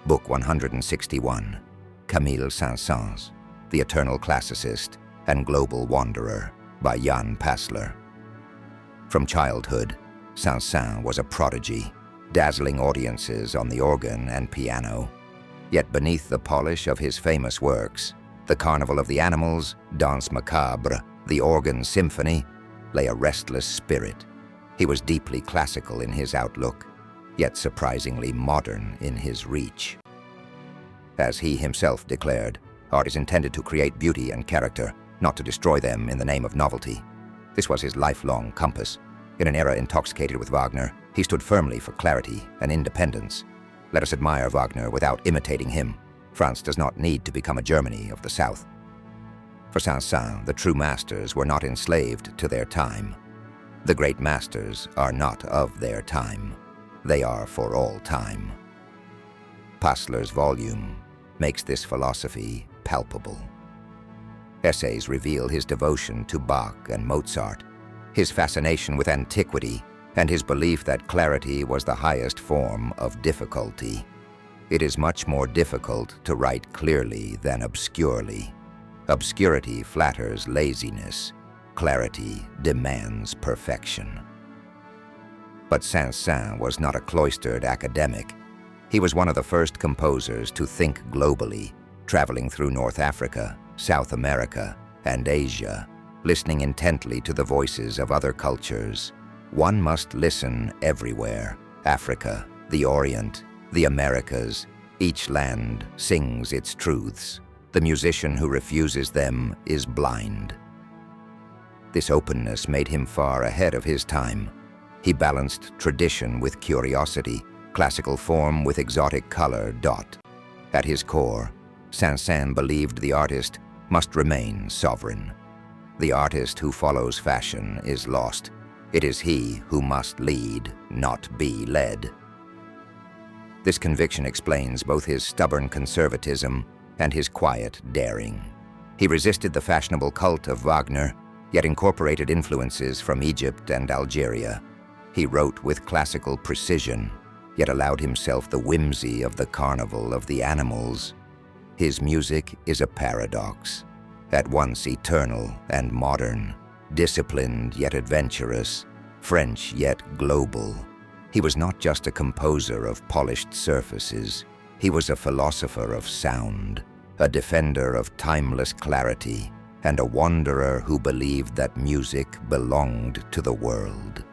Book 161, Camille Saint-Saëns, The Eternal Classicist and Global Wanderer, by Jann Pasler. From childhood, Saint-Saëns was a prodigy, dazzling audiences on the organ and piano. Yet beneath the polish of his famous works, The Carnival of the Animals, Danse Macabre, The Organ Symphony, lay a restless spirit. He was deeply classical in his outlook, yet surprisingly modern in his reach. As he himself declared, art is intended to create beauty and character, not to destroy them in the name of novelty. This was his lifelong compass. In an era intoxicated with Wagner, he stood firmly for clarity and independence. Let us admire Wagner without imitating him. France does not need to become a Germany of the South. For Saint-Saëns, the true masters were not enslaved to their time. The great masters are not of their time. They are for all time. Pasler's volume makes this philosophy palpable. Essays reveal his devotion to Bach and Mozart, his fascination with antiquity, and his belief that clarity was the highest form of difficulty. It is much more difficult to write clearly than obscurely. Obscurity flatters laziness. Clarity demands perfection. But Saint-Saëns was not a cloistered academic. He was one of the first composers to think globally, traveling through North Africa, South America, and Asia, listening intently to the voices of other cultures. One must listen everywhere: Africa, the Orient, the Americas. Each land sings its truths. The musician who refuses them is blind. This openness made him far ahead of his time. He balanced tradition with curiosity, classical form with exotic color. At his core, Saint-Saëns believed the artist must remain sovereign. The artist who follows fashion is lost. It is he who must lead, not be led. This conviction explains both his stubborn conservatism and his quiet daring. He resisted the fashionable cult of Wagner, yet incorporated influences from Egypt and Algeria. He wrote with classical precision, yet allowed himself the whimsy of the Carnival of the Animals. His music is a paradox, at once eternal and modern, disciplined yet adventurous, French yet global. He was not just a composer of polished surfaces. He was a philosopher of sound, a defender of timeless clarity, and a wanderer who believed that music belonged to the world.